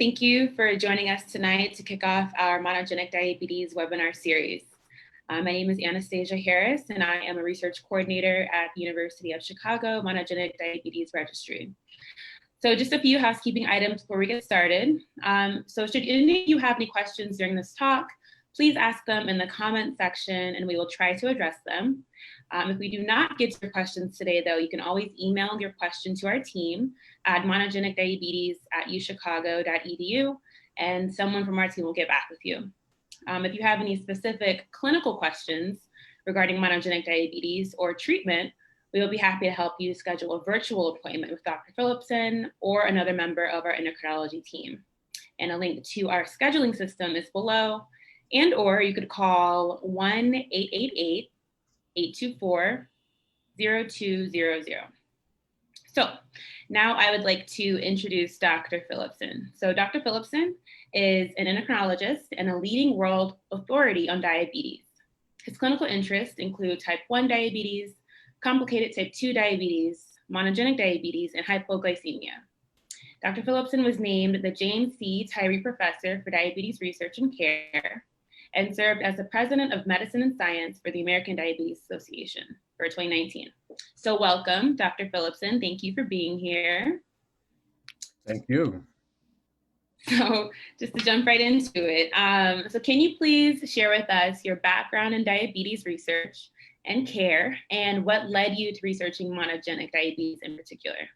Thank you for joining us tonight to kick off our Monogenic Diabetes webinar series. My name is Anastasia Harris, and I am a research coordinator at the University of Chicago Monogenic Diabetes Registry. So just a few housekeeping items before we get started. So should any of you have any questions during this talk, please ask them in the comment section and we will try to address them. If we do not get to your questions today, though, you can always email your question to our team at monogenicdiabetes@uchicago.edu, and someone from our team will get back with you. If you have any specific clinical questions regarding monogenic diabetes or treatment, we will be happy to help you schedule a virtual appointment with Dr. Philipson or another member of our endocrinology team. And a link to our scheduling system is below, or you could call 1-888-824-0200. So now I would like to introduce Dr. Philipson. So Dr. Philipson is an endocrinologist and a leading world authority on diabetes. His clinical interests include type 1 diabetes, complicated type 2 diabetes, monogenic diabetes, and hypoglycemia. Dr. Philipson was named the James C. Tyree Professor for Diabetes Research and Care and served as the President of Medicine and Science for the American Diabetes Association for 2019. So welcome, Dr. Philipson. Thank you for being here. Thank you. So just to jump right into it, so can you please share with us your background in diabetes research and care and what led you to researching monogenic diabetes in particular?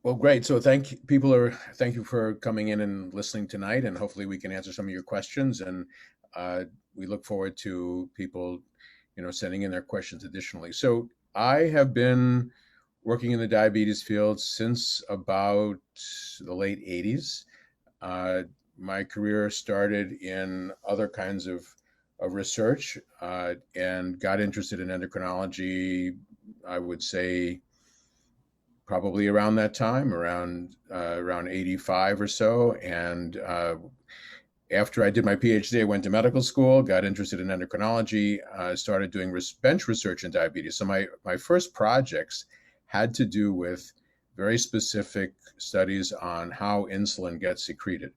Well, great. So thank you for coming in and listening tonight, and hopefully we can answer some of your questions. And we look forward to people, sending in their questions additionally. So I have been working in the diabetes field since about the late 80s. My career started in other kinds of research and got interested in endocrinology, I would say, probably around that time, around 85 or so. And after I did my PhD, I went to medical school, got interested in endocrinology, started doing bench research in diabetes. So my first projects had to do with very specific studies on how insulin gets secreted.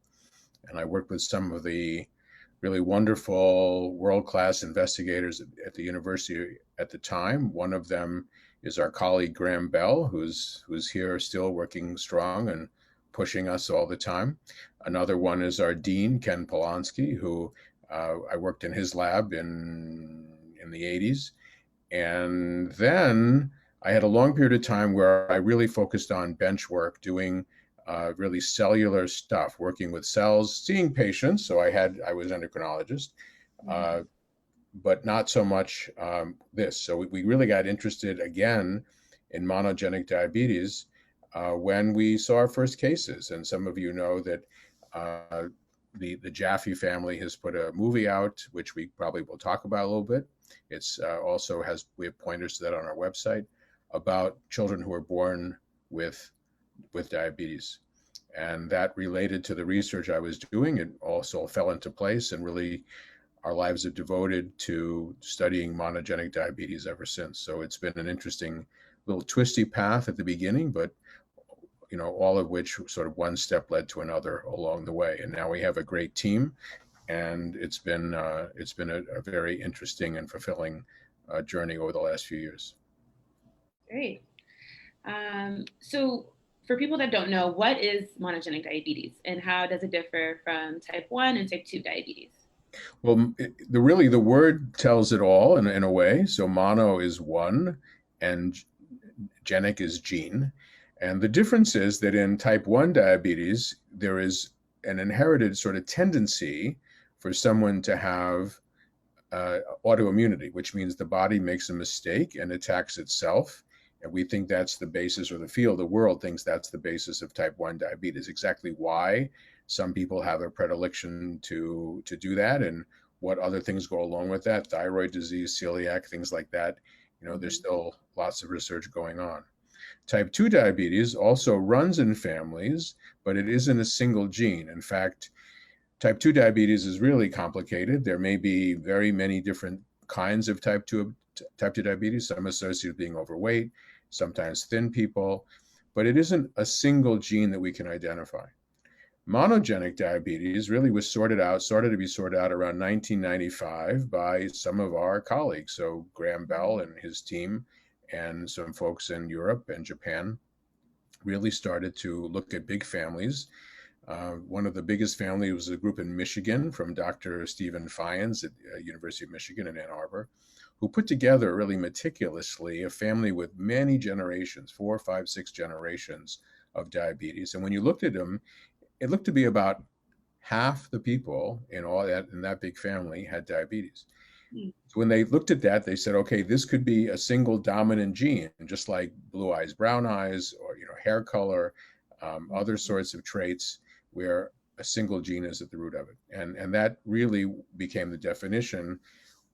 And I worked with some of the really wonderful world-class investigators at the university at the time. One of them is our colleague Graham Bell, who's here still working strong and pushing us all the time. Another one is our dean, Ken Polonsky, who I worked in his lab in the 80s. And then I had a long period of time where I really focused on bench work, doing really cellular stuff, working with cells, seeing patients. So I was an endocrinologist. But not so much this. So we really got interested again in monogenic diabetes when we saw our first cases. And some of you know that the Jaffe family has put a movie out, which we probably will talk about a little bit. It's we have pointers to that on our website about children who are born with diabetes. And that related to the research I was doing. It also fell into place, and really our lives have devoted to studying monogenic diabetes ever since. So it's been an interesting little twisty path at the beginning, but all of which sort of one step led to another along the way. And now we have a great team, and it's been a very interesting and fulfilling journey over the last few years. Great. So for people that don't know, what is monogenic diabetes and how does it differ from type 1 and type 2 diabetes? Well, the word tells it all in a way. So mono is one, and genic is gene. And the difference is that in type 1 diabetes, there is an inherited sort of tendency for someone to have autoimmunity, which means the body makes a mistake and attacks itself. And we think that's the basis, or the world thinks that's the basis of type 1 diabetes. Exactly why some people have a predilection to do that, and what other things go along with that, thyroid disease, celiac, things like that. There's still lots of research going on. Type 2 diabetes also runs in families, but it isn't a single gene. In fact, type 2 diabetes is really complicated. There may be very many different kinds of type 2 diabetes, some associated with being overweight, sometimes thin people, but it isn't a single gene that we can identify. Monogenic diabetes really was started to be sorted out around 1995 by some of our colleagues. So Graham Bell and his team and some folks in Europe and Japan really started to look at big families. One of the biggest families was a group in Michigan from Dr. Stephen Fyans at University of Michigan in Ann Arbor, who put together really meticulously a family with many generations, 4, 5, 6 generations of diabetes. And when you looked at them, it looked to be about half the people in that big family had diabetes. Mm. So when they looked at that, they said, okay, this could be a single dominant gene, just like blue eyes, brown eyes, or hair color, other sorts of traits where a single gene is at the root of it. And that really became the definition.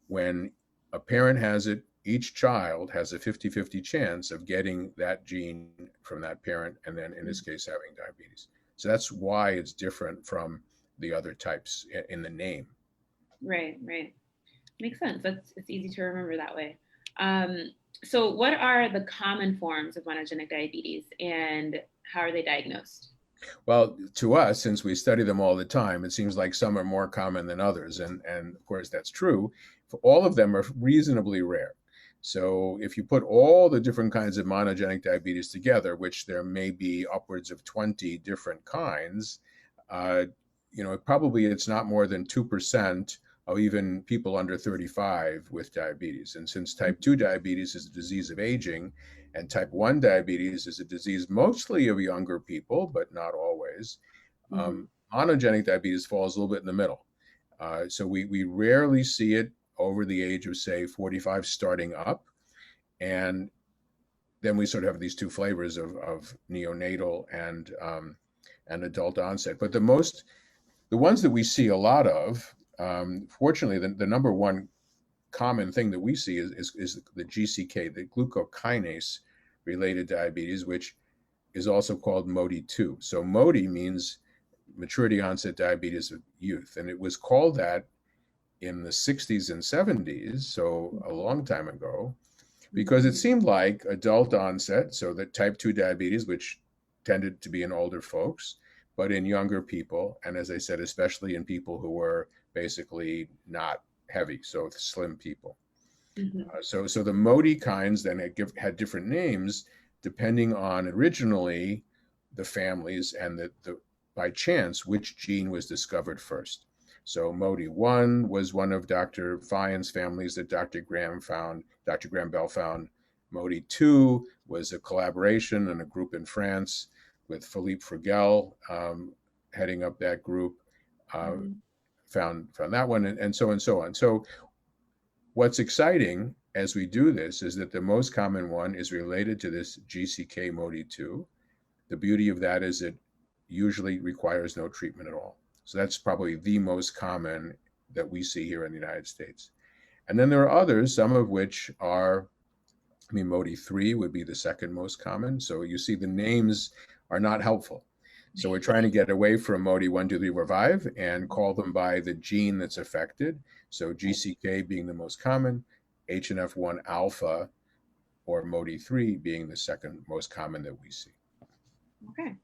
When a parent has it, each child has a 50-50 chance of getting that gene from that parent, and then in this case, having diabetes. So that's why it's different from the other types in the name. Right, right. Makes sense. It's easy to remember that way. So what are the common forms of monogenic diabetes and how are they diagnosed? Well, to us, since we study them all the time, it seems like some are more common than others. And of course, that's true. All of them are reasonably rare. So if you put all the different kinds of monogenic diabetes together, which there may be upwards of 20 different kinds, probably it's not more than 2% of even people under 35 with diabetes. And since type 2 diabetes is a disease of aging, and type 1 diabetes is a disease mostly of younger people, but not always, monogenic diabetes falls a little bit in the middle. So we rarely see it over the age of, say, 45 starting up. And then we sort of have these two flavors of neonatal and adult onset. But the ones that we see a lot of, fortunately, the number one common thing that we see is the GCK, the glucokinase related diabetes, which is also called MODY2. So MODY means maturity onset diabetes of youth. And it was called that in the 60s and 70s, so a long time ago, because it seemed like adult onset, so that type 2 diabetes, which tended to be in older folks, but in younger people. And as I said, especially in people who were basically not heavy, so slim people. So the MODY kinds then had different names depending on originally the families and the by chance which gene was discovered first. So MODY1 was one of Dr. Fyans' families that Dr. Graham Bell found. MODY2 was a collaboration and a group in France with Philippe Frigel heading up that group, found that one, and so on. So what's exciting as we do this is that the most common one is related to this GCK-MODY2. The beauty of that is it usually requires no treatment at all. So that's probably the most common that we see here in the United States. And then there are others, some of which are, MODY3 would be the second most common. So you see the names are not helpful. So we're trying to get away from MODY 1, 2, 3, 4, 5 and call them by the gene that's affected. So GCK being the most common, HNF1 alpha or MODY3 being the second most common that we see. Okay.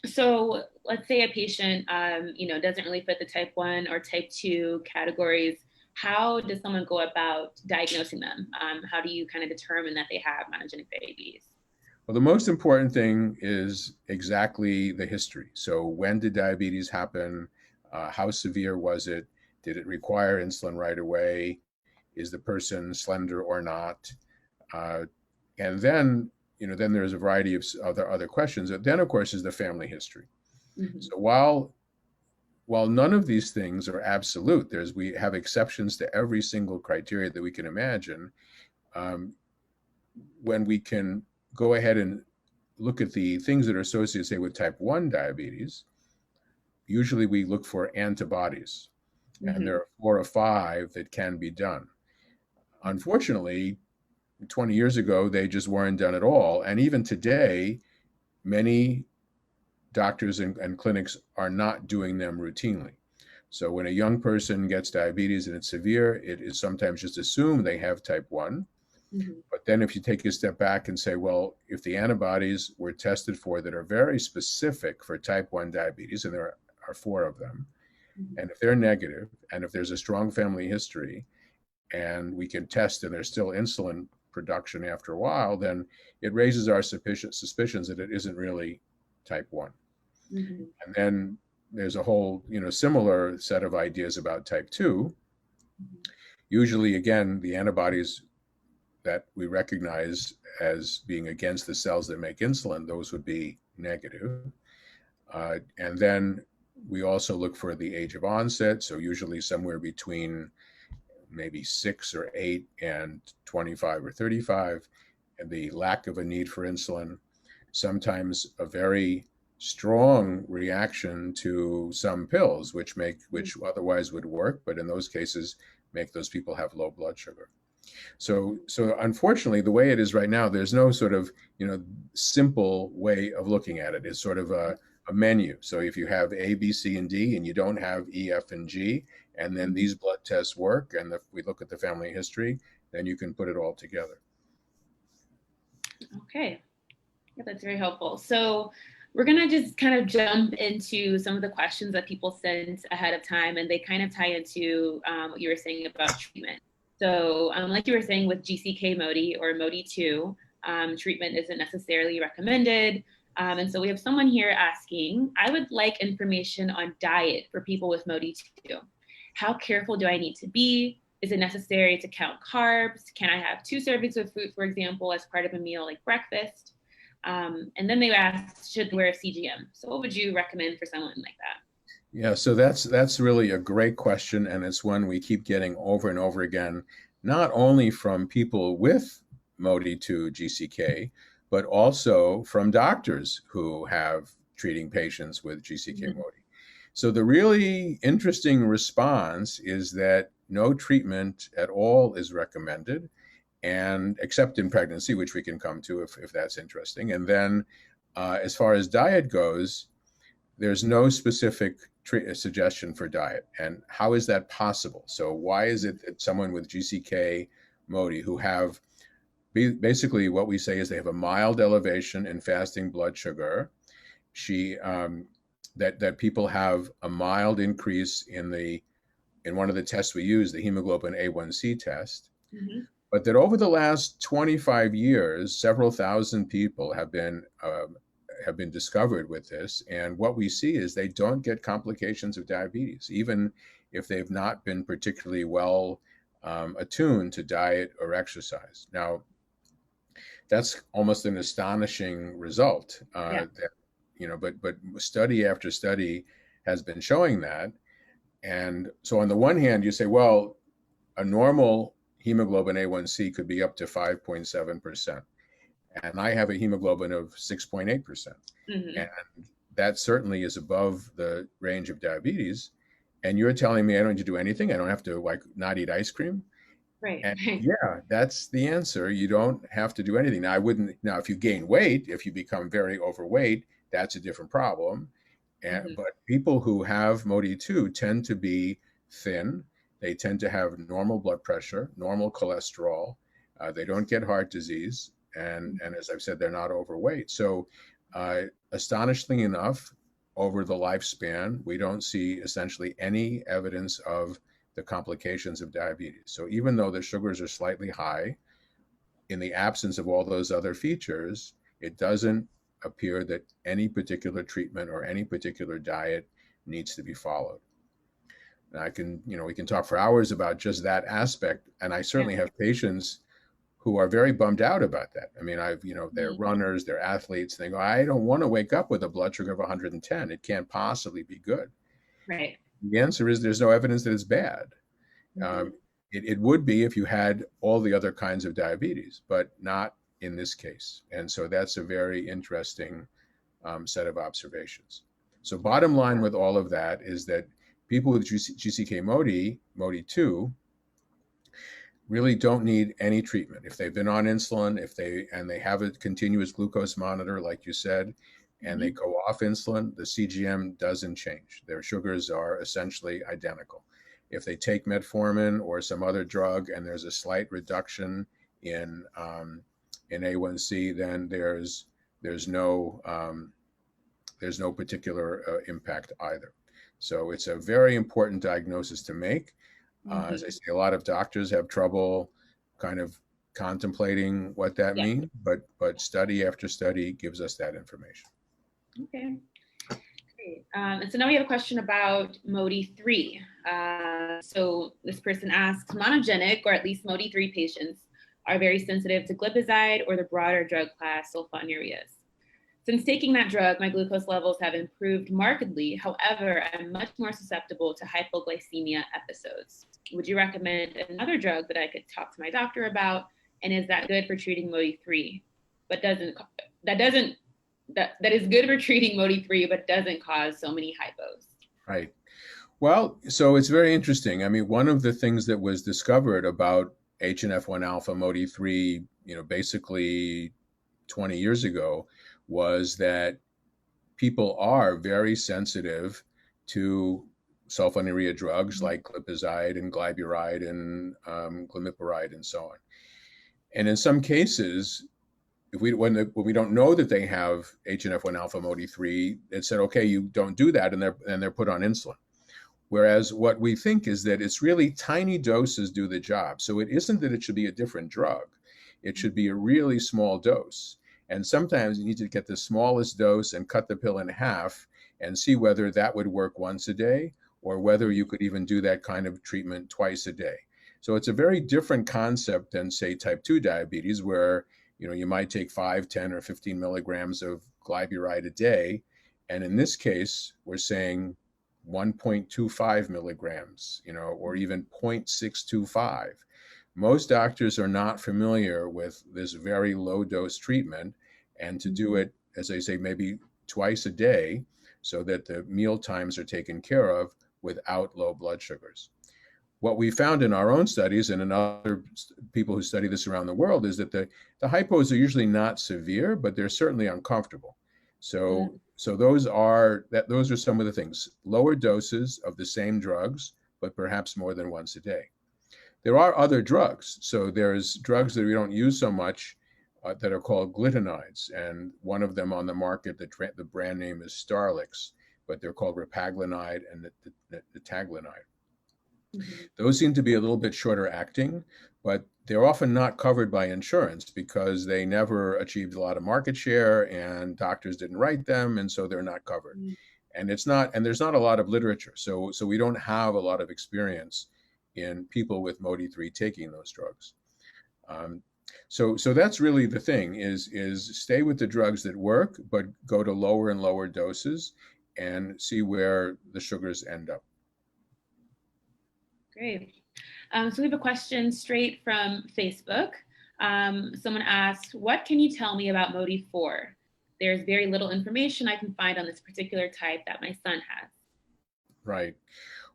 So let's say a patient, doesn't really fit the type 1 or type 2 categories. How does someone go about diagnosing them? How do you kind of determine that they have monogenic diabetes? Well, the most important thing is exactly the history. So when did diabetes happen? How severe was it? Did it require insulin right away? Is the person slender or not? And then there's a variety of other questions. Then, of course, is the family history. So while none of these things are absolute, we have exceptions to every single criteria that we can imagine. When we can go ahead and look at the things that are associated, say, with type 1 diabetes, usually we look for antibodies. And there are 4 or 5 that can be done. Unfortunately, 20 years ago, they just weren't done at all. And even today, many doctors and clinics are not doing them routinely. So when a young person gets diabetes and it's severe, it is sometimes just assumed they have type 1. Mhm. But then if you take a step back and say, well, if the antibodies were tested for that are very specific for type 1 diabetes, and there are four of them, Mhm. and if they're negative, and if there's a strong family history, and we can test and there's still insulin production after a while, then it raises our suspicions that it isn't really type 1. Mhm. And then there's a whole, similar set of ideas about type 2. Mhm. Usually, again, the antibodies that we recognize as being against the cells that make insulin, those would be negative. And then we also look for the age of onset. So usually somewhere between maybe 6 or 8 and 25 or 35, and the lack of a need for insulin, sometimes a very strong reaction to some pills, which otherwise would work, but in those cases make those people have low blood sugar. So unfortunately, the way it is right now, there's no sort of simple way of looking at it. It's sort of a menu. So if you have A, B, C, and D, and you don't have E, F, and G, and then Mhm. these blood tests work, and if we look at the family history, then you can put it all together. Okay. Yeah, that's very helpful. So we're going to just kind of jump into some of the questions that people sent ahead of time, and they kind of tie into what you were saying about treatment. So like you were saying with GCK-MODY or MODY 2, treatment isn't necessarily recommended. And so we have someone here asking, I would like information on diet for people with MODY 2. How careful do I need to be? Is it necessary to count carbs? Can I have 2 servings of fruit, for example, as part of a meal like breakfast? And then they asked, should wear a CGM? So what would you recommend for someone like that? Yeah, so that's really a great question, and it's one we keep getting over and over again, not only from people with MODY 2 GCK, but also from doctors who have treating patients with GCK-MODY. So the really interesting response is that no treatment at all is recommended, and except in pregnancy, which we can come to if that's interesting. And then as far as diet goes, there's no specific suggestion for diet. And how is that possible? So why is it that someone with GCK MODY who have basically what we say is they have a mild elevation in fasting blood sugar, she that people have a mild increase in one of the tests we use, the hemoglobin A1C test, Mm-hmm. but that over the last 25 years, several thousand people have been discovered with this, and what we see is they don't get complications of diabetes, even if they've not been particularly well attuned to diet or exercise. Now, that's almost an astonishing result. Yeah. But study after study has been showing that, and so on the one hand, you say, well, a normal hemoglobin A1C could be up to 5.7%. And I have a hemoglobin of 6.8%. Mm-hmm. And that certainly is above the range of diabetes. And you're telling me I don't need to do anything? I don't have to like not eat ice cream? Right. And yeah, that's the answer. You don't have to do anything. Now, I wouldn't, now, if you gain weight, if you become very overweight, that's a different problem. Mm-hmm. But people who have MODY 2 tend to be thin. They tend to have normal blood pressure, normal cholesterol. They don't get heart disease. And as I've said, they're not overweight. So, astonishingly enough, over the lifespan, we don't see essentially any evidence of the complications of diabetes. So even though the sugars are slightly high, in the absence of all those other features, it doesn't appear that any particular treatment or any particular diet needs to be followed. And we can talk for hours about just that aspect. And I Yeah. certainly have patients who are very bummed out about that. I mean, they're Mm-hmm. runners, they're athletes. They go, I don't want to wake up with a blood sugar of 110. It can't possibly be good. Right. The answer is there's no evidence that it's bad. Mm-hmm. Um, it would be if you had all the other kinds of diabetes, but not in this case. And so that's a very interesting set of observations. So bottom line with all of that is that people with GCK-MODY, MODY 2, really don't need any treatment. If they've been on insulin, and they have a continuous glucose monitor, like you said, and they Mm-hmm. go off insulin, the CGM doesn't change. Their sugars are essentially identical. If they take metformin or some other drug and there's a slight reduction in A1C, then there's no particular impact either. So it's a very important diagnosis to make. As I say, a lot of doctors have trouble kind of contemplating what that Yeah. means, but study after study gives us that information. Okay. Great. And so now we have a question about MODY-3. So this person asks, monogenic, or at least MODY-3 patients are very sensitive to glyburide or the broader drug class sulfonylureas. Since taking that drug, my glucose levels have improved markedly. However, I'm much more susceptible to hypoglycemia episodes. Would you recommend another drug that I could talk to my doctor about? And is that good for treating MODY-3, but that is good for treating MODY-3, but doesn't cause so many hypos? Right. Well, so it's very interesting. I mean, one of the things that was discovered about HNF1 alpha MODY-3, basically 20 years ago, was that people are very sensitive to sulfonylurea drugs like glipizide and glyburide and glimepiride and so on. And in some cases, when we don't know that they have HNF1 alpha MODY-3, it said, okay, you don't do that, and they're put on insulin. Whereas what we think is that it's really tiny doses do the job. So it isn't that it should be a different drug. It should be a really small dose. And sometimes you need to get the smallest dose and cut the pill in half and see whether that would work once a day or whether you could even do that kind of treatment twice a day. So it's a very different concept than, say, type 2 diabetes, where you might take 5, 10, or 15 milligrams of glyburide a day. And in this case, we're saying 1.25 milligrams, or even 0.625. Most doctors are not familiar with this very low dose treatment, and to do it, as I say, maybe twice a day so that the meal times are taken care of without low blood sugars. What we found in our own studies and in other people who study this around the world is that the hypos are usually not severe, but they're certainly uncomfortable. So those are some of the things. Lower doses of the same drugs, but perhaps more than once a day. There are other drugs. So there's drugs that we don't use so much that are called glitinides, and one of them on the market, the brand name is Starlix, but they're called repaglinide and nitaglinide. Those seem to be a little bit shorter acting, but they're often not covered by insurance because they never achieved a lot of market share and doctors didn't write them, and so they're not covered. And there's not a lot of literature, so we don't have a lot of experience in people with MODY-3 taking those drugs. So that's really the thing: is stay with the drugs that work, but go to lower and lower doses and see where the sugars end up. Great. So we have a question straight from Facebook. Someone asked, what can you tell me about MODY-4? There's very little information I can find on this particular type that my son has. Right.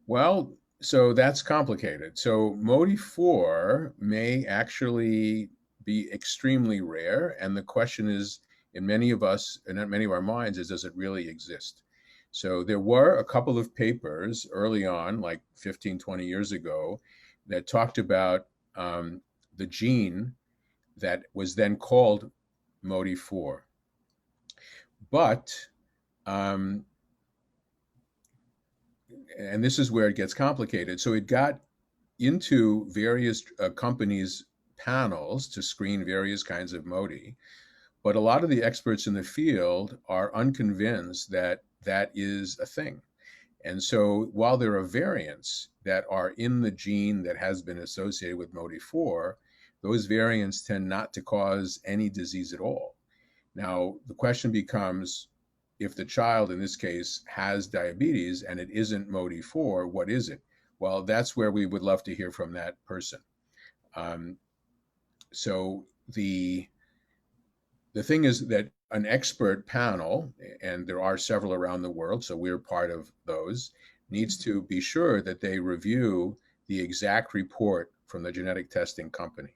Well, so that's complicated. So MODY-4 may actually be extremely rare. And the question is, in many of us, and in many of our minds, is does it really exist? So there were a couple of papers early on, like 15, 20 years ago, that talked about the gene that was then called MODY-4. But, and this is where it gets complicated. So it got into various companies' panels to screen various kinds of MODY. But a lot of the experts in the field are unconvinced that that is a thing. And so while there are variants that are in the gene that has been associated with MODY-4, those variants tend not to cause any disease at all. Now, the question becomes, if the child in this case has diabetes and it isn't MODY-4, what is it? Well, that's where we would love to hear from that person. So the thing is that an expert panel, and there are several around the world, so we're part of those, needs to be sure that they review the exact report from the genetic testing company.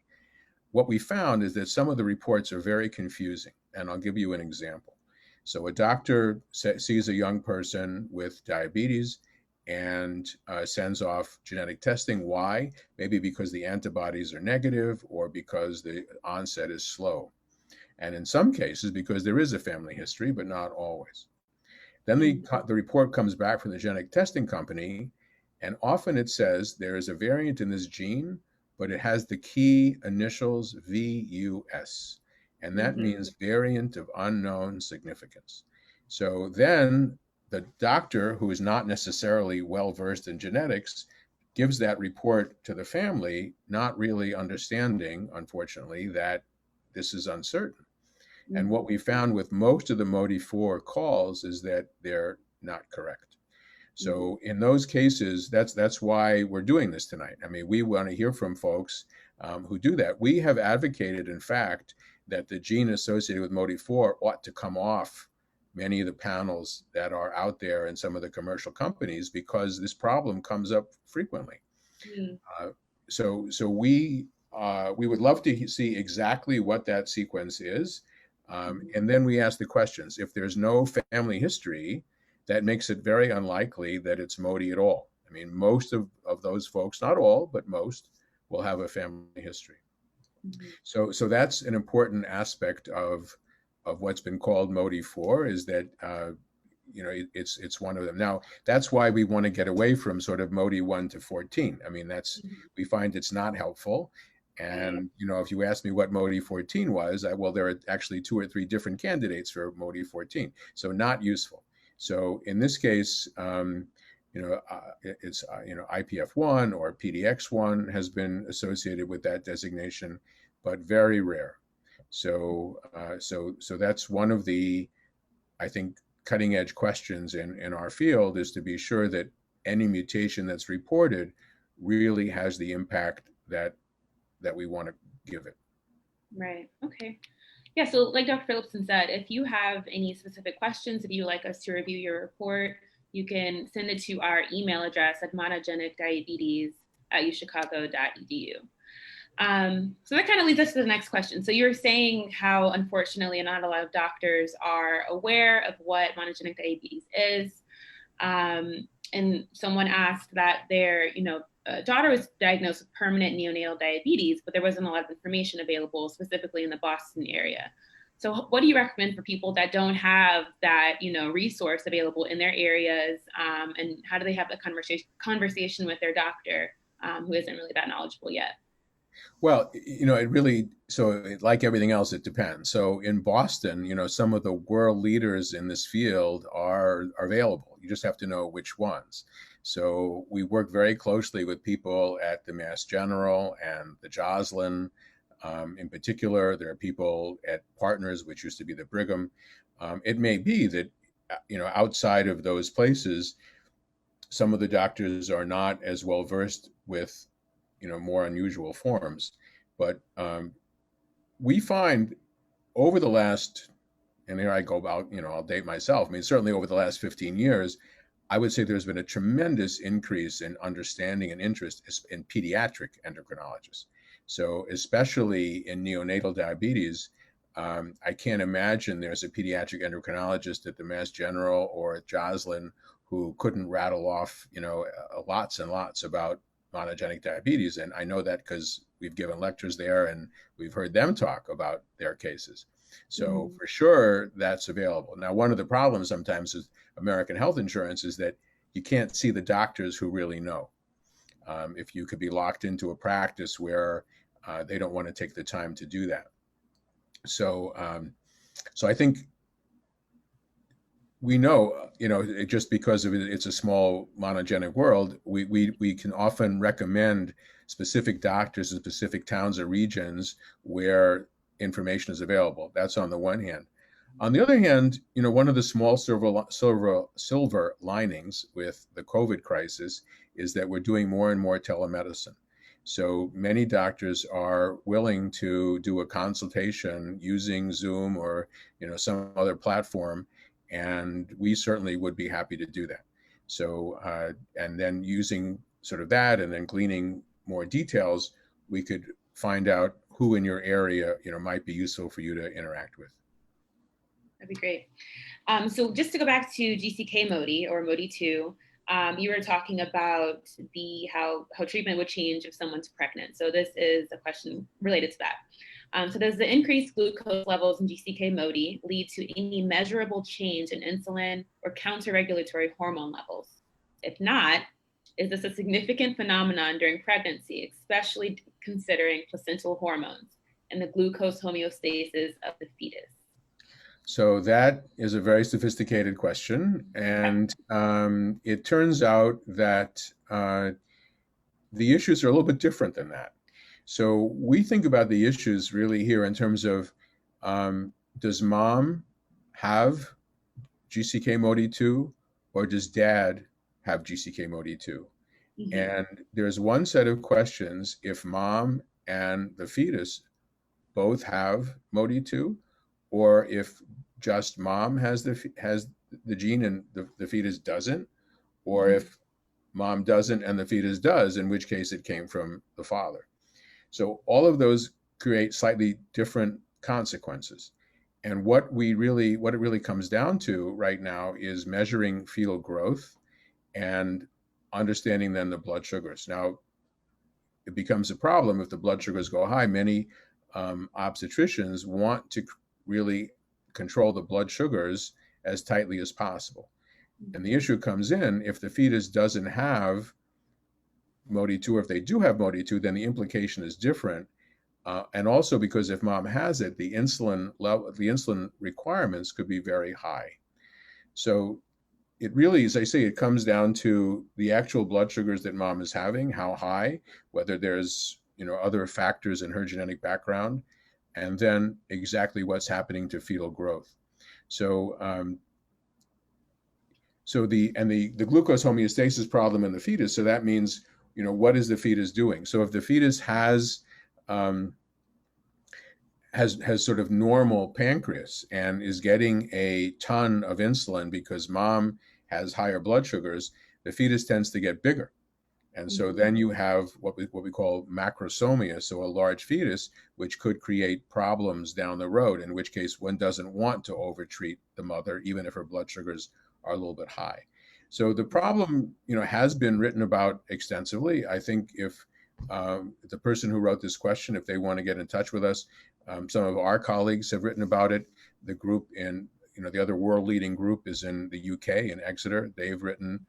What we found is that some of the reports are very confusing, and I'll give you an example. So a doctor sees a young person with diabetes, and sends off genetic testing. Why? Maybe because the antibodies are negative or because the onset is slow. And in some cases, because there is a family history, but not always. Then the report comes back from the genetic testing company, and often it says there is a variant in this gene, but it has the key initials VUS, and that means variant of unknown significance. So then the doctor, who is not necessarily well versed in genetics, gives that report to the family, not really understanding, unfortunately, that this is uncertain. And what we found with most of the MODY4 calls is that they're not correct. So in those cases, that's why we're doing this tonight. I mean, we want to hear from folks who do that. We have advocated, in fact, that the gene associated with MODY4 ought to come off many of the panels that are out there in some of the commercial companies because this problem comes up frequently. So we would love to see exactly what that sequence is. And then we ask the questions. If there's no family history, that makes it very unlikely that it's MODY at all. I mean, most of those folks, not all, but most, will have a family history. So that's an important aspect of what's been called MODY4 is that it's one of them. Now, that's why we want to get away from sort of MODY 1 to 14. I mean, we find it's not helpful. And, if you ask me what MODY 14 was, well, there are actually 2 or 3 different candidates for MODY 14. So not useful. So in this case, it's, IPF1 or PDX1 has been associated with that designation, but very rare. So that's one of the, I think, cutting edge questions in our field is to be sure that any mutation that's reported really has the impact that we want to give it. Right. Okay. Yeah. So like Dr. Philipson said, if you have any specific questions, if you would like us to review your report, you can send it to our email address at monogenicdiabetes@uchicago.edu. So that kind of leads us to the next question. So you were saying how, unfortunately, not a lot of doctors are aware of what monogenic diabetes is. And someone asked that their, daughter was diagnosed with permanent neonatal diabetes, but there wasn't a lot of information available, specifically in the Boston area. So what do you recommend for people that don't have that, resource available in their areas? And how do they have a conversation with their doctor who isn't really that knowledgeable yet? Well, it really, like everything else, it depends. So in Boston, some of the world leaders in this field are available. You just have to know which ones. So we work very closely with people at the Mass General and the Joslin. In particular, there are people at Partners, which used to be the Brigham. It may be that, outside of those places, some of the doctors are not as well versed with more unusual forms. But we find over the last, and here I go about, I'll date myself. I mean, certainly over the last 15 years, I would say there's been a tremendous increase in understanding and interest in pediatric endocrinologists. So especially in neonatal diabetes, I can't imagine there's a pediatric endocrinologist at the Mass General or at Joslin who couldn't rattle off, lots and lots about monogenic diabetes. And I know that because we've given lectures there and we've heard them talk about their cases. So for sure, that's available. Now, one of the problems sometimes with American health insurance is that you can't see the doctors who really know. If you could be locked into a practice where they don't want to take the time to do that. So I think we know, just because of it's a small monogenic world, we can often recommend specific doctors in specific towns or regions where information is available. That's on the one hand. On the other hand, one of the small silver linings with the COVID crisis is that we're doing more and more telemedicine. So many doctors are willing to do a consultation using Zoom or some other platform, and we certainly would be happy to do that. So and then using sort of that and then gleaning more details, we could find out who in your area might be useful for you to interact with. That'd be great. So just to go back to GCK-MODY or MODY 2, You were talking about how treatment would change if someone's pregnant. So this is a question related to that. So does the increased glucose levels in GCK-MODY lead to any measurable change in insulin or counter-regulatory hormone levels? If not, is this a significant phenomenon during pregnancy, especially considering placental hormones and the glucose homeostasis of the fetus? So that is a very sophisticated question, and it turns out that the issues are a little bit different than that. So we think about the issues really here in terms of does mom have GCK-MODY2 or does dad have GCK-MODY2? Mm-hmm. And there's one set of questions if mom and the fetus both have MODY2, or if just mom has the gene and the fetus doesn't, or if mom doesn't and the fetus does, in which case it came from the father. So all of those create slightly different consequences. And what it really comes down to right now is measuring fetal growth and understanding then the blood sugars. Now, it becomes a problem if the blood sugars go high. Many obstetricians want to really control the blood sugars as tightly as possible. And the issue comes in if the fetus doesn't have MODY2, or if they do have MODY2, then the implication is different. And also because if mom has it, the insulin requirements could be very high. So it really, as I say, it comes down to the actual blood sugars that mom is having, how high, whether there's other factors in her genetic background, and then exactly what's happening to fetal growth. So the glucose homeostasis problem in the fetus. So that means what is the fetus doing? So if the fetus has sort of normal pancreas and is getting a ton of insulin because mom has higher blood sugars, the fetus tends to get bigger. And so then you have what we call macrosomia, so a large fetus, which could create problems down the road, in which case one doesn't want to overtreat the mother, even if her blood sugars are a little bit high. So the problem, has been written about extensively. I think if the person who wrote this question, if they want to get in touch with us, some of our colleagues have written about it. The group in, the other world leading group is in the UK, in Exeter. They've written,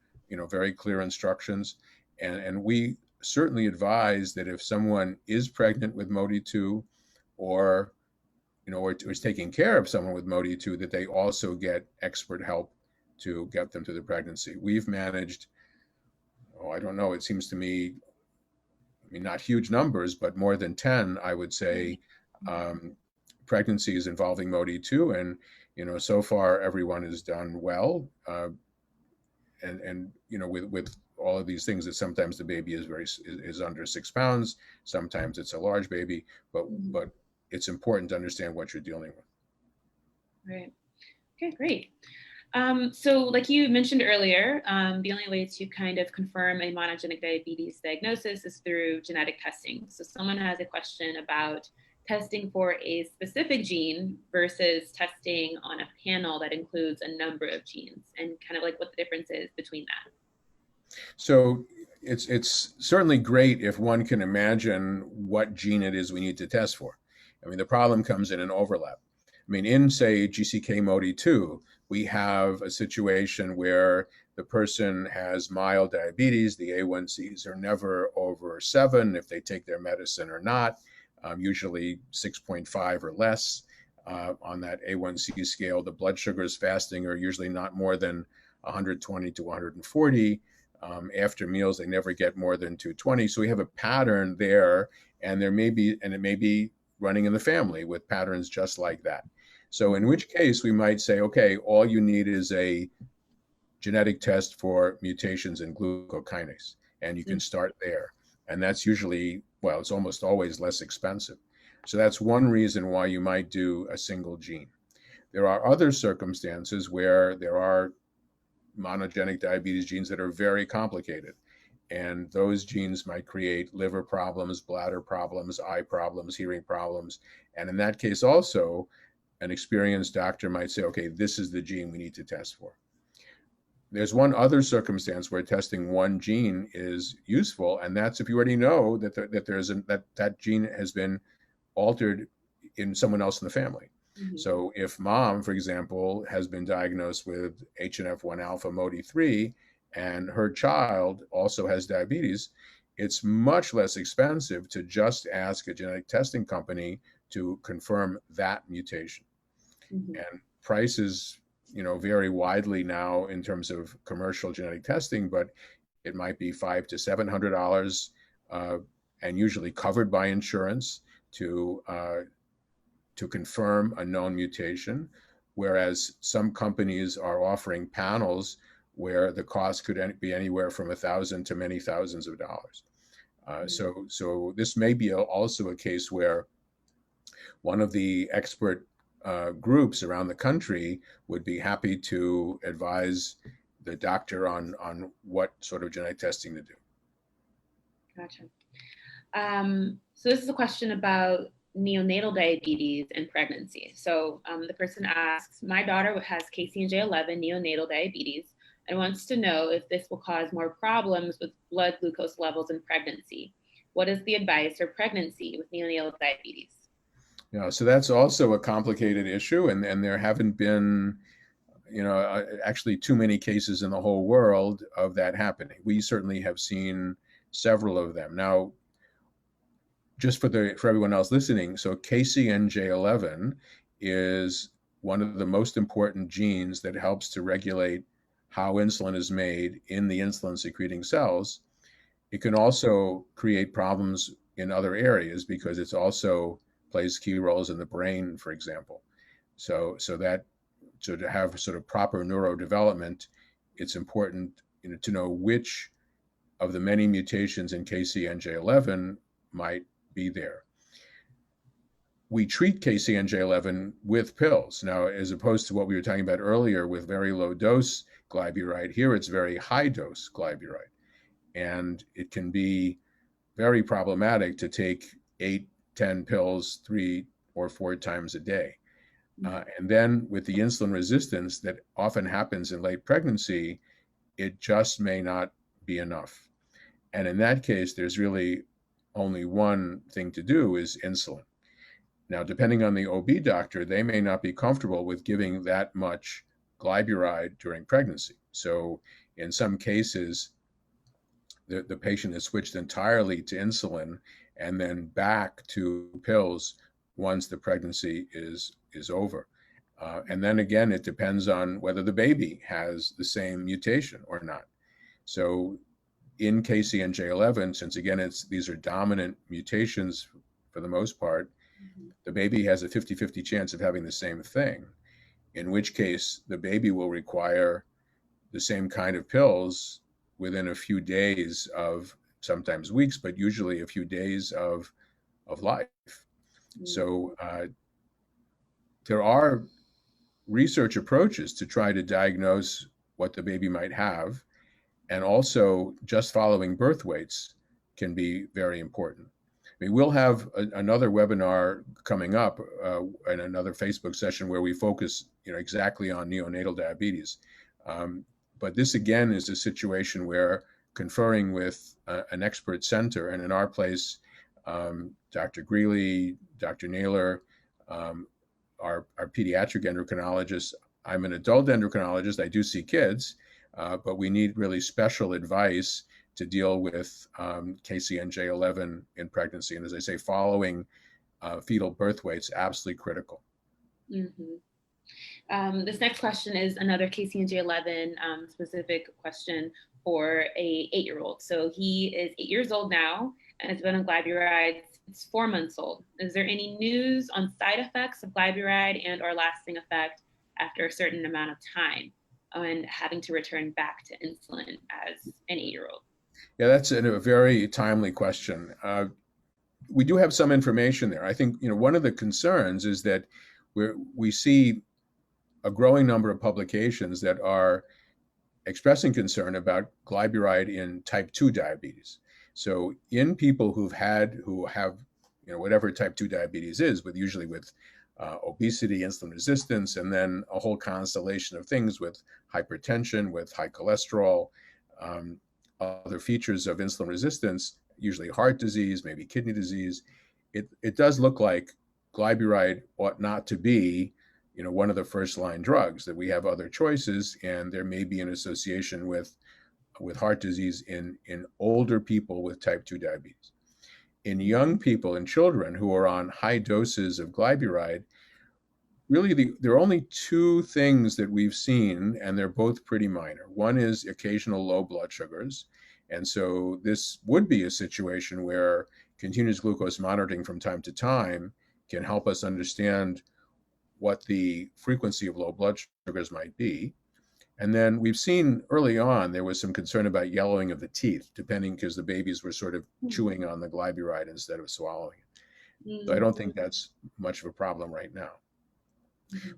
very clear instructions. And we certainly advise that if someone is pregnant with MODY2 or is taking care of someone with MODY2, that they also get expert help to get them to the pregnancy. We've managed, I don't know, it seems to me, not huge numbers, but more than 10, I would say, pregnancies involving MODY2. And, so far everyone has done well. And with all of these things, that sometimes the baby is under 6 pounds, sometimes it's a large baby, but it's important to understand what you're dealing with. Right. Okay, great. So like you mentioned earlier, the only way to kind of confirm a monogenic diabetes diagnosis is through genetic testing. So someone has a question about testing for a specific gene versus testing on a panel that includes a number of genes, and kind of like what the difference is between that. So it's certainly great if one can imagine what gene it is we need to test for. The problem comes in an overlap. In, say, GCK-MODY2, we have a situation where the person has mild diabetes. The A1Cs are never over 7 if they take their medicine or not, usually 6.5 or less on that A1C scale. The blood sugars fasting are usually not more than 120 to 140. After meals, they never get more than 220. So we have a pattern there, and it may be running in the family with patterns just like that. So in which case we might say, okay, all you need is a genetic test for mutations in glucokinase, and you can start there. And that's usually, it's almost always less expensive. So that's one reason why you might do a single gene. There are other circumstances where there are monogenic diabetes genes that are very complicated. And those genes might create liver problems, bladder problems, eye problems, hearing problems. And in that case also, an experienced doctor might say, okay, this is the gene we need to test for. there's one other circumstance where testing one gene is useful, and that's if you already know that that gene has been altered in someone else in the family. Mhm. So if mom, for example, has been diagnosed with HNF1 alpha MODY3 and her child also has diabetes, it's much less expensive to just ask a genetic testing company to confirm that mutation. Mhm. And prices, vary widely now in terms of commercial genetic testing, but it might be $500 to $700, uh, and usually covered by insurance to confirm a known mutation, whereas some companies are offering panels where the cost could be anywhere from 1,000 to many thousands of dollars. Mhm. So this may be also a case where one of the expert groups around the country would be happy to advise the doctor on what sort of genetic testing to do. Gotcha. So this is a question about neonatal diabetes and pregnancy. So the person asks, my daughter has KCNJ11 neonatal diabetes and wants to know if this will cause more problems with blood glucose levels in pregnancy. What is the advice for pregnancy with neonatal diabetes? Yeah, so that's also a complicated issue, and there haven't been, actually too many cases in the whole world of that happening. We certainly have seen several of them. Now, just for everyone else listening, so KCNJ11 is one of the most important genes that helps to regulate how insulin is made in the insulin secreting cells. It can also create problems in other areas because it's also plays key roles in the brain, for example. So to have sort of proper neurodevelopment, it's important, to know which of the many mutations in KCNJ11 might be there. We treat KCNJ11 with pills. Now, as opposed to what we were talking about earlier with very low dose glyburide, here it's very high dose glyburide. And it can be very problematic to take 8, 10 pills 3 or 4 times a day. And then with the insulin resistance that often happens in late pregnancy, it just may not be enough. And in that case, there's really only one thing to do is insulin. Now, depending on the OB doctor, they may not be comfortable with giving that much glyburide during pregnancy. So in some cases, the patient is switched entirely to insulin and then back to pills once the pregnancy is over. And then again, it depends on whether the baby has the same mutation or not. So in KCNJ11, since again these are dominant mutations for the most part, the baby has a 50-50 chance of having the same thing, in which case the baby will require the same kind of pills within a few days of, sometimes weeks, but usually a few days of life. So there are research approaches to try to diagnose what the baby might have, and also just following birth weights can be very important. I mean, we'll have another webinar coming up and another Facebook session where we focus, exactly on neonatal diabetes. But this again is a situation where conferring with an expert center, and in our place, Dr. Greeley, Dr. Naylor, our pediatric endocrinologist. I'm an adult endocrinologist. I do see kids, but we need really special advice to deal with KCNJ11 in pregnancy. And as I say, following fetal birth weights, absolutely critical. This next question is another KCNJ11 specific question for a 8-year-old. So he is 8 years old now and has been on glyburide. It's 4 months old. Is there any news on side effects of glyburide and or lasting effect after a certain amount of time and having to return back to insulin as an 8-year-old? Yeah, that's a very timely question. We do have some information there. I think, one of the concerns is that we see a growing number of publications that are expressing concern about glyburide in type 2 diabetes. So in people who have, whatever type 2 diabetes is, usually with obesity, insulin resistance, and then a whole constellation of things with hypertension, with high cholesterol, um, other features of insulin resistance, usually heart disease, maybe kidney disease. It does look like glyburide ought not to be, one of the first line drugs, that we have other choices, and there may be an association with heart disease in older people with type 2 diabetes. In young people and children who are on high doses of glyburide, really there are only two things that we've seen, and they're both pretty minor. One is occasional low blood sugars. And so this would be a situation where continuous glucose monitoring from time to time can help us understand what the frequency of low blood sugars might be. And then we've seen early on there was some concern about yellowing of the teeth, depending, because the babies were sort of chewing on the glyburide instead of swallowing it. So I don't think that's much of a problem right now.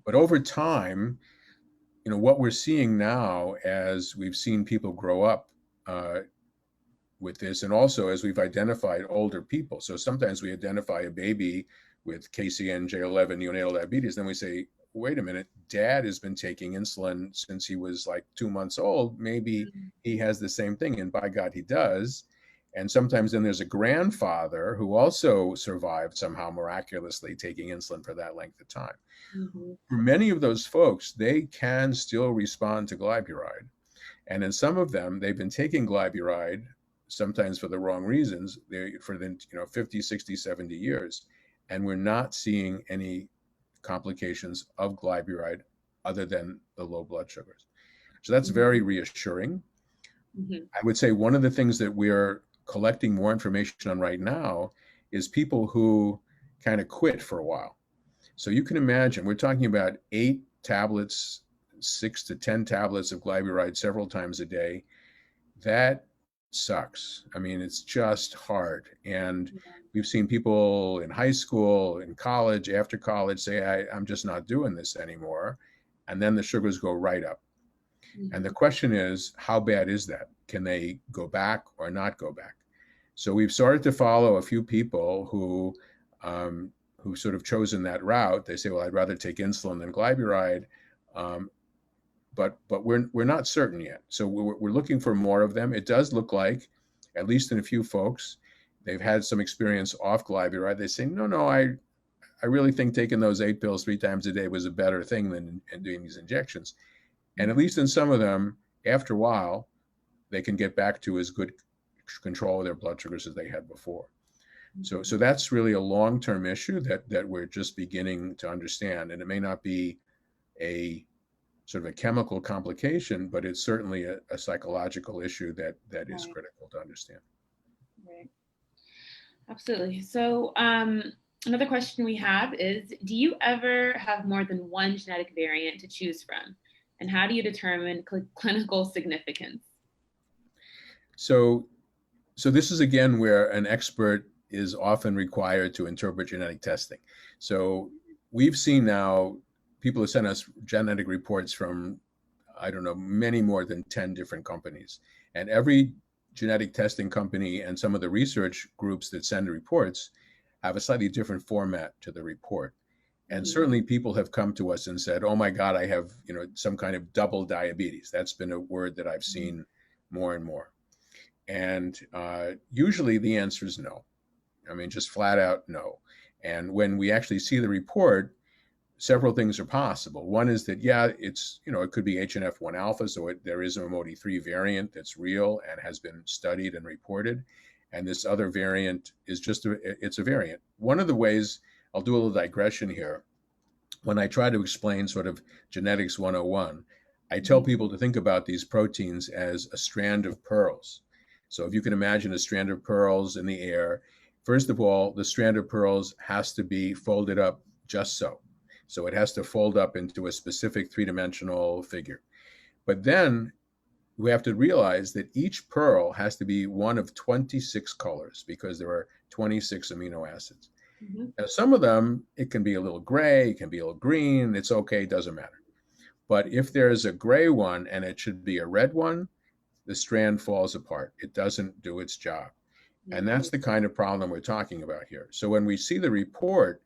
But over time, what we're seeing now, as we've seen people grow up with this, and also as we've identified older people. So sometimes we identify a baby with KCNJ11 neonatal diabetes, then we say, wait a minute, dad has been taking insulin since he was like 2 months old. Maybe he has the same thing, and by God, he does. And sometimes then there's a grandfather who also survived somehow miraculously taking insulin for that length of time. For many of those folks, they can still respond to glyburide. And in some of them, they've been taking glyburide, sometimes for the wrong reasons, for the 50, 60, 70 years. And we're not seeing any complications of glyburide other than the low blood sugars. So that's very reassuring. I would say one of the things that we're collecting more information on right now is people who kind of quit for a while. So you can imagine, we're talking about 8 tablets, 6 to 10 tablets of glyburide several times a day. That sucks. I mean, it's just hard. And we've seen people in high school, in college, after college say, I'm just not doing this anymore. And then the sugars go right up. And the question is, how bad is that? Can they go back or not go back? So we've started to follow a few people who sort of chosen that route. They say, well, I'd rather take insulin than glyburide. But we're not certain yet. So we're looking for more of them. It does look like, at least in a few folks, they've had some experience off glyburide. They say, no, I really think taking those 8 pills 3 times a day was a better thing than doing these injections. And at least in some of them, after a while, they can get back to as good control of their blood sugars as they had before. So that's really a long-term issue that we're just beginning to understand. And it may not be a sort of a chemical complication, but it's certainly a psychological issue that is critical to understand. Right. Absolutely. So another question we have is, do you ever have more than one genetic variant to choose from? And how do you determine clinical significance? So this is, again, where an expert is often required to interpret genetic testing. So we've seen now people have sent us genetic reports from, I don't know, many more than 10 different companies. And every genetic testing company and some of the research groups that send reports have a slightly different format to the report. And certainly people have come to us and said, oh my God, I have, some kind of double diabetes. That's been a word that I've seen more and more. And usually the answer is no. I mean, just flat out no. And when we actually see the report, several things are possible. One is that, it's, it could be HNF1 alpha. So there is a MODY3 variant that's real and has been studied and reported. And this other variant is it's a variant. One of the ways, I'll do a little digression here. When I try to explain sort of genetics 101, I tell people to think about these proteins as a strand of pearls. So if you can imagine a strand of pearls in the air, first of all, the strand of pearls has to be folded up just so. So it has to fold up into a specific 3-dimensional figure. But then we have to realize that each pearl has to be one of 26 colors because there are 26 amino acids. Now, some of them, it can be a little gray, it can be a little green, it's okay, doesn't matter. But if there's a gray one and it should be a red one, the strand falls apart. It doesn't do its job. And that's the kind of problem we're talking about here. So when we see the report,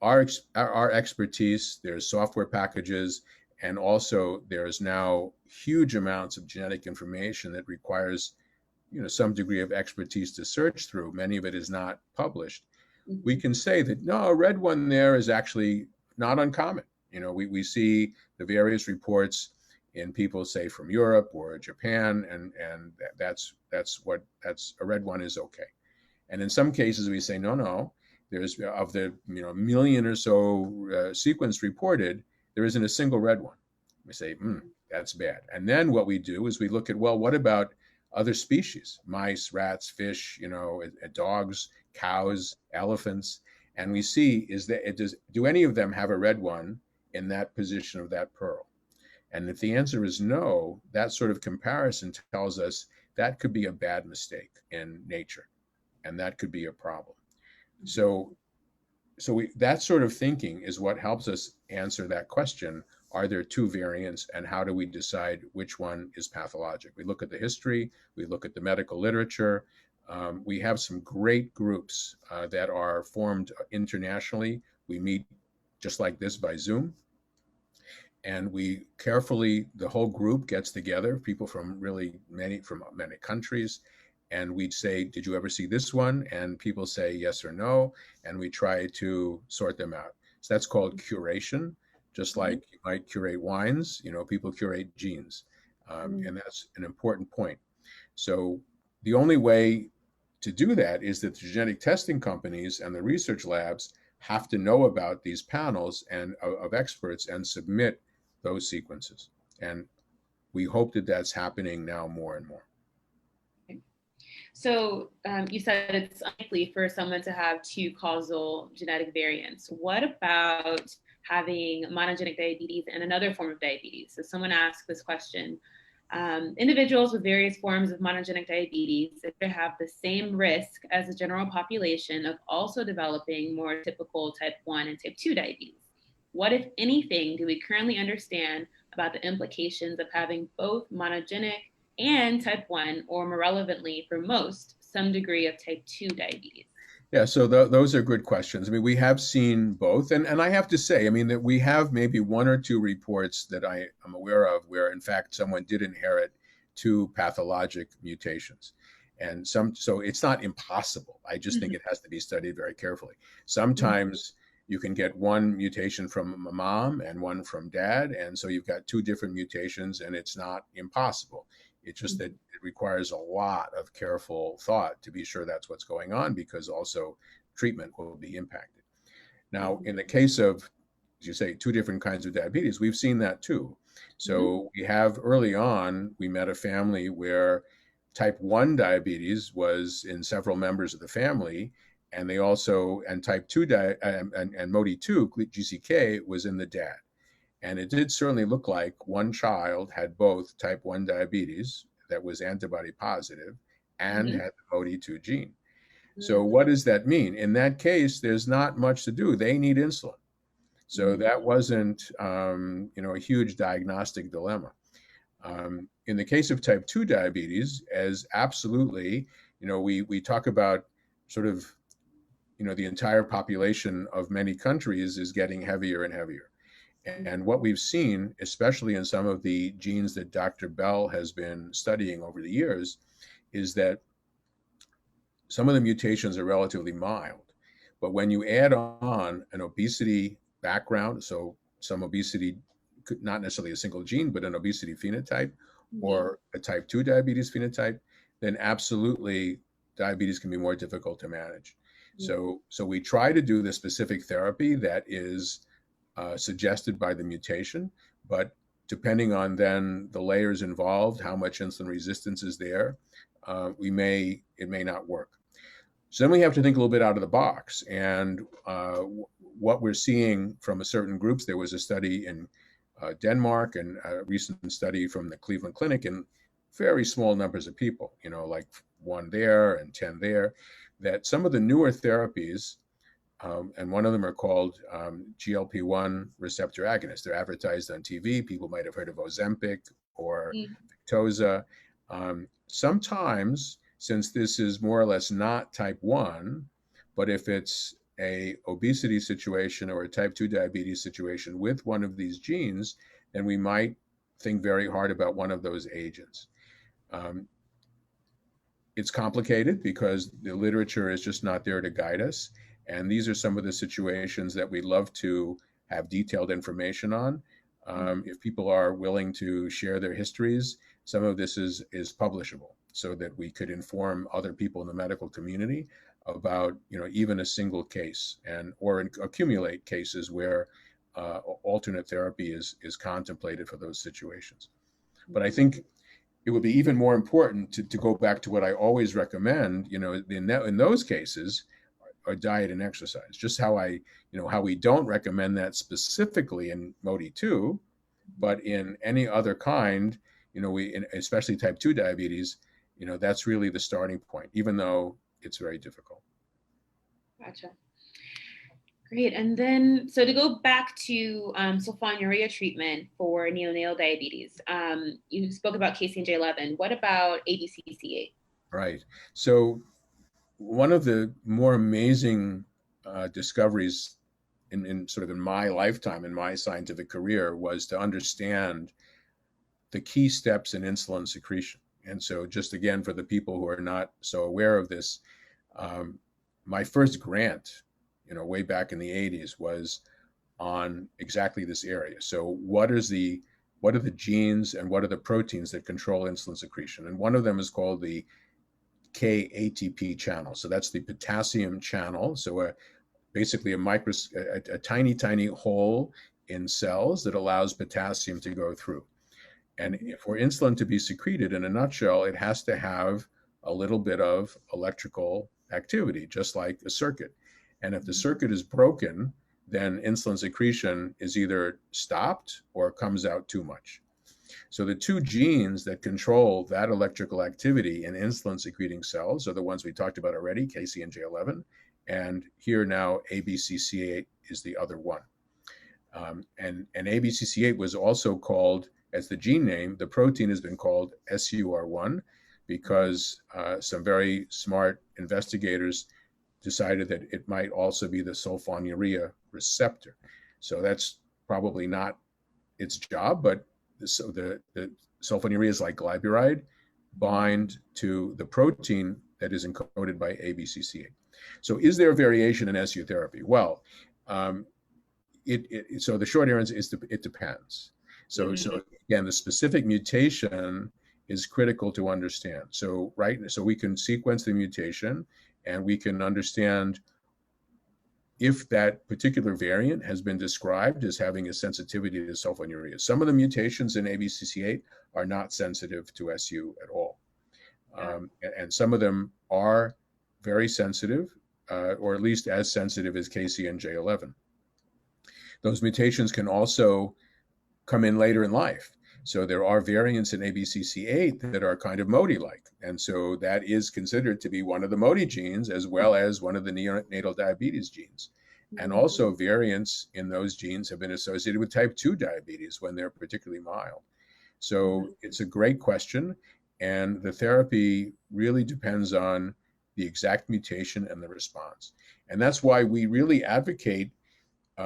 our expertise, there's software packages, and also there's now huge amounts of genetic information that requires, some degree of expertise to search through. Many of it is not published. We Mhm. can say that no, a red one there is actually not uncommon. We see the various reports in people, say, from Europe or Japan, and that's a red one is okay. And in some cases, we say, no, no, there's of the million or so sequence reported, there isn't a single red one. We say, that's bad. And then what we do is we look at, well, what about other species, mice, rats, fish, dogs, cows, elephants, and we see is that do any of them have a red one in that position of that pearl? And if the answer is no, that sort of comparison tells us that could be a bad mistake in nature, and that could be a problem. Mhm. So, that sort of thinking is what helps us answer that question: are there two variants, and how do we decide which one is pathologic? We look at the history, we look at the medical literature. We have some great groups that are formed internationally. We meet just like this by Zoom, and we carefully, the whole group gets together, people from many countries, and we'd say, did you ever see this one? And people say yes or no, and we try to sort them out. So that's called curation. Just Mhm. like you might curate wines, people curate genes. Mhm. And that's an important point. So the only way to do that is that the genetic testing companies and the research labs have to know about these panels and of experts and submit those sequences. And we hope that that's happening now more and more. So you said it's unlikely for someone to have two causal genetic variants. What about having monogenic diabetes and another form of diabetes? So someone asked this question. Individuals with various forms of monogenic diabetes have the same risk as the general population of also developing more typical type 1 and type 2 diabetes. What, if anything, do we currently understand about the implications of having both monogenic and type 1, or more relevantly for most, some degree of type 2 diabetes? Yeah, so those are good questions. I mean, we have seen both, and I have to say, I mean, that we have maybe one or two reports that I am aware of where, in fact, someone did inherit two pathologic mutations, and so it's not impossible. I just think Mhm. it has to be studied very carefully. Mhm. Sometimes you can get one mutation from a mom and one from dad, and so you've got two different mutations, and it's not impossible. It's just that Mhm. it requires a lot of careful thought to be sure that's what's going on, because also treatment will be impacted. Now, Mhm. in the case of, as you say, two different kinds of diabetes, we've seen that too. Mhm. So we have early on, we met a family where type 1 diabetes was in several members of the family, and they also, and type 2 and MODY 2, GCK, was in the dad. And it did certainly look like one child had both type 1 diabetes that was antibody positive and Mhm. had the MODY2 gene. So, Mhm. what does that mean? In that case, there's not much to do. They need insulin. So, Mhm. that wasn't, a huge diagnostic dilemma. In the case of type 2 diabetes, as absolutely, we talk about sort of, the entire population of many countries is getting heavier and heavier. And what we've seen, especially in some of the genes that Dr. Bell has been studying over the years, is that some of the mutations are relatively mild. But when you add on an obesity background, so some obesity, not necessarily a single gene, but an obesity phenotype Mhm. or a type 2 diabetes phenotype, then absolutely diabetes can be more difficult to manage. So we try to do the specific therapy that is suggested by the mutation, but depending on then the layers involved, how much insulin resistance is there, it may not work. So then we have to think a little bit out of the box. And what we're seeing from a certain groups, there was a study in Denmark and a recent study from the Cleveland Clinic in very small numbers of people, like one there and 10 there, that some of the newer therapies, and one of them are called GLP-1 receptor agonists. They're advertised on TV. People might have heard of Ozempic or Mhm. Victoza. Sometimes, since this is more or less not type 1, but if it's a obesity situation or a type 2 diabetes situation with one of these genes, then we might think very hard about one of those agents. Um, it's complicated because the literature is just not there to guide us. And these are some of the situations that we'd love to have detailed information on. If people are willing to share their histories, some of this is publishable so that we could inform other people in the medical community about, even a single case or accumulate cases where alternate therapy is contemplated for those situations. But I think it would be even more important to go back to what I always recommend, in those cases, are diet and exercise. Just how we don't recommend that specifically in MODY 2, but in any other kind, especially type 2 diabetes, that's really the starting point, even though it's very difficult. Gotcha. Great. And then, so to go back to sulfonylurea treatment for neonatal diabetes, you spoke about KCNJ11. What about ABCC8? Right. So one of the more amazing discoveries in sort of in my lifetime, in my scientific career, was to understand the key steps in insulin secretion. And so just again, for the people who are not so aware of this, my first grant, way back in the 80s was on exactly this area. So what are the genes and what are the proteins that control insulin secretion? And one of them is called the KATP channel. So that's the potassium channel. So basically a tiny hole in cells that allows potassium to go through. And for insulin to be secreted, in a nutshell, it has to have a little bit of electrical activity, just like a circuit. And if the circuit is broken, then insulin secretion is either stopped or comes out too much. So the two genes that control that electrical activity in insulin secreting cells are the ones we talked about already, KCNJ11, and here now ABCC8 is the other one. And ABCC8 was also called, as the gene name, the protein has been called SUR1 because some very smart investigators decided that it might also be the sulfonylurea receptor. So that's probably not its job, but the sulfonylureas like glyburide bind to the protein that is encoded by ABCC8. So is there a variation in SU therapy? Well, so the short answer is it depends. So again, the specific mutation is critical to understand. So we can sequence the mutation and we can understand if that particular variant has been described as having a sensitivity to sulfonylurea. Some of the mutations in ABCC8 are not sensitive to SU at all. And some of them are very sensitive, or at least as sensitive as KCNJ11. Those mutations can also come in later in life. So there are variants in ABCC8 that are kind of MODY-like. And so that is considered to be one of the MODY genes as well as one of the neonatal diabetes genes. And also variants in those genes have been associated with type 2 diabetes when they're particularly mild. So it's a great question. And the therapy really depends on the exact mutation and the response. And that's why we really advocate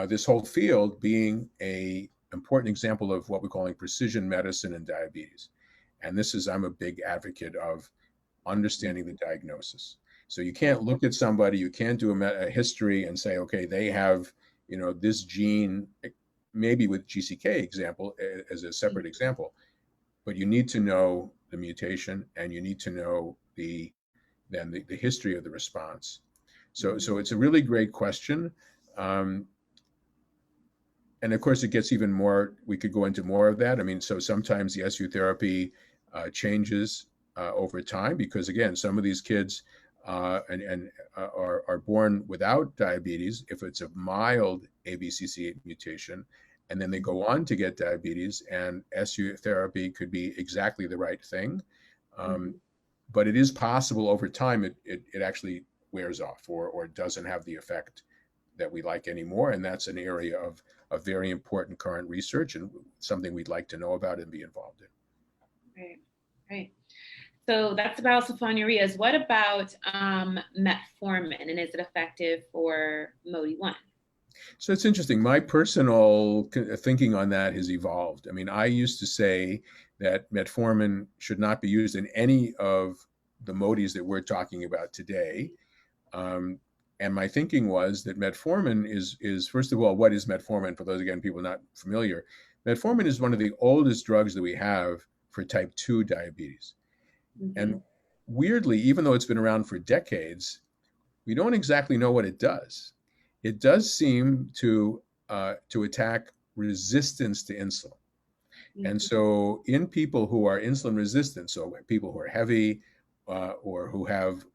this whole field being an important example of what we're calling precision medicine in diabetes. And I'm a big advocate of understanding the diagnosis. So you can't look at somebody, you can't do a history and say, okay, they have, this gene, maybe with GCK example as a separate example, but you need to know the mutation and you need to know the history of the response. So it's a really great question. And of course, it gets even more, we could go into more of that. I mean, so sometimes the SU therapy changes over time because, again, some of these kids are born without diabetes if it's a mild ABCC8 mutation, and then they go on to get diabetes, and SU therapy could be exactly the right thing. But it is possible over time it actually wears off or doesn't have the effect that we like anymore. And that's an area of very important current research and something we'd like to know about and be involved in. Right. So that's about sulfonylureas. What about metformin, and is it effective for MODY 1? So it's interesting. My personal thinking on that has evolved. I mean, I used to say that metformin should not be used in any of the MODYs that we're talking about today. Um, and my thinking was that metformin is first of all, what is metformin? For those, again, people not familiar, metformin is one of the oldest drugs that we have for type 2 diabetes. Mm-hmm. And weirdly, even though it's been around for decades, we don't exactly know what it does. It does seem to attack resistance to insulin. And Mm-hmm. so in people who are insulin resistant, so people who are heavy or who have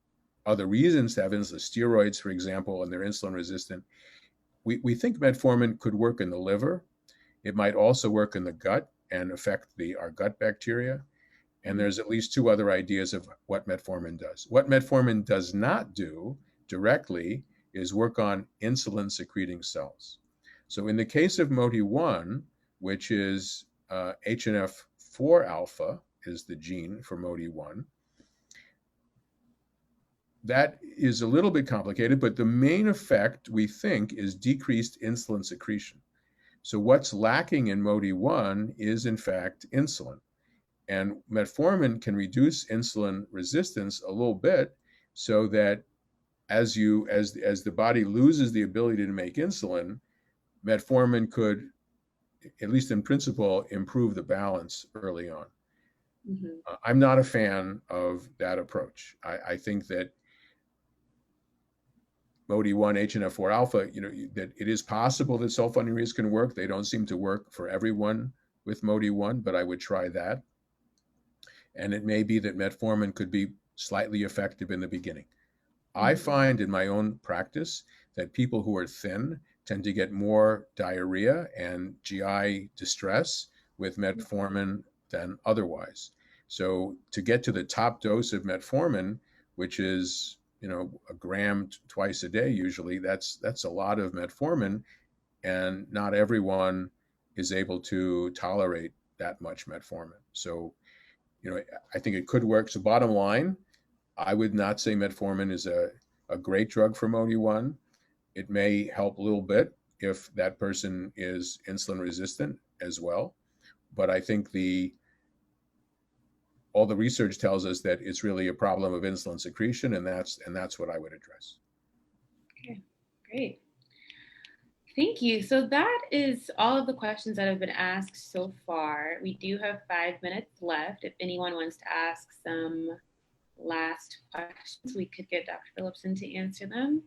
other reasons to have insulin, steroids, for example, and they're insulin resistant, we think metformin could work in the liver. It might also work in the gut and affect our gut bacteria. And there's at least two other ideas of what metformin does. What metformin does not do directly is work on insulin secreting cells. So in the case of MODY1, which is HNF4 alpha is the gene for MODY1, that is a little bit complicated, but the main effect we think is decreased insulin secretion. So what's lacking in MODY1 is in fact insulin. And metformin can reduce insulin resistance a little bit so that as the body loses the ability to make insulin, metformin could, at least in principle, improve the balance early on. Mm-hmm. I'm not a fan of that approach. I think that MODY1, HNF4 alpha, that it is possible that sulfonylureas can work. They don't seem to work for everyone with MODY1, but I would try that. And it may be that metformin could be slightly effective in the beginning. I find in my own practice that people who are thin tend to get more diarrhea and GI distress with metformin than otherwise. So to get to the top dose of metformin, which is a gram twice a day usually, that's a lot of metformin, and not everyone is able to tolerate that much metformin. So I think it could work. So bottom line, I would not say metformin is a great drug for MODY1. It may help a little bit if that person is insulin resistant as well. But I think all the research tells us that it's really a problem of insulin secretion, and that's what I would address. Okay, great. Thank you. So that is all of the questions that have been asked so far. We do have 5 minutes left. If anyone wants to ask some last questions, we could get Dr. Philipson to answer them.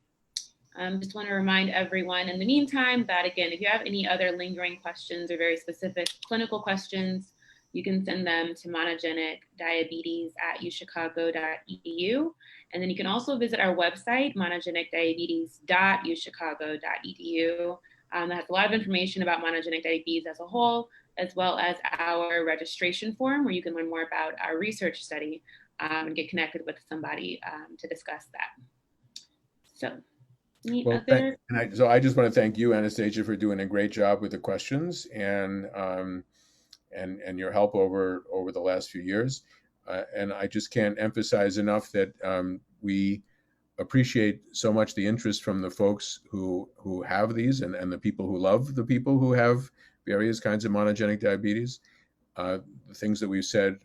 Just want to remind everyone in the meantime that, again, if you have any other lingering questions or very specific clinical questions, you can send them to monogenicdiabetes@uchicago.edu. And then you can also visit our website, monogenicdiabetes.uchicago.edu. That has a lot of information about monogenic diabetes as a whole, as well as our registration form where you can learn more about our research study and get connected with somebody to discuss that. So, so I just want to thank you, Anastasia, for doing a great job with the questions and your help over the last few years. And I just can't emphasize enough that we appreciate so much the interest from the folks who have these and the people who love the people who have various kinds of monogenic diabetes. The things that we've said,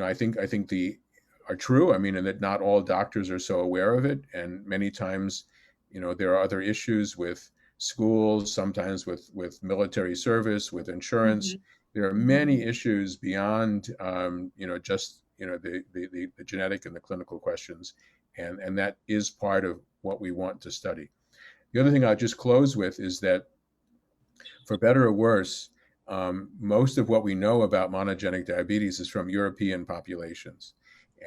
I think are true. I mean, and that not all doctors are so aware of it. And many times, there are other issues with schools, sometimes with military service, with insurance. Mm-hmm. There are many issues beyond, just, the genetic and the clinical questions. And that is part of what we want to study. The other thing I'll just close with is that, for better or worse, most of what we know about monogenic diabetes is from European populations.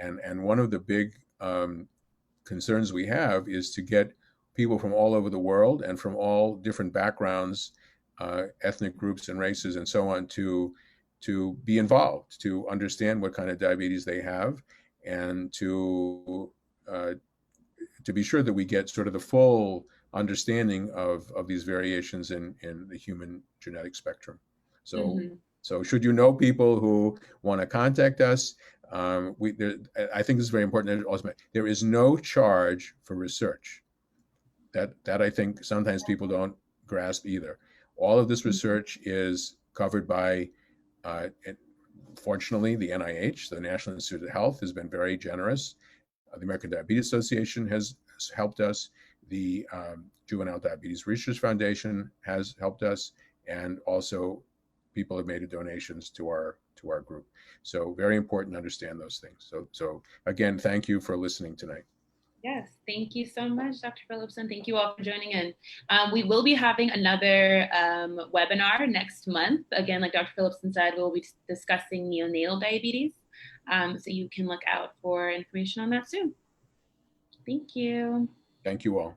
And one of the big concerns we have is to get people from all over the world and from all different backgrounds, ethnic groups and races and so on, to be involved, to understand what kind of diabetes they have, and to be sure that we get sort of the full understanding of these variations in the human genetic spectrum. So, so should you know people who want to contact us, I think this is very important. There is no charge for research. That I think sometimes people don't grasp either. All of this research is covered by, fortunately, the NIH, the National Institute of Health, has been very generous. The American Diabetes Association has helped us. The Juvenile Diabetes Research Foundation has helped us, and also people have made donations to our group. So very important to understand those things. So again, thank you for listening tonight. Yes, thank you so much, Dr. Philipson. Thank you all for joining in. We will be having another webinar next month. Again, like Dr. Philipson said, we'll be discussing neonatal diabetes. So you can look out for information on that soon. Thank you. Thank you all.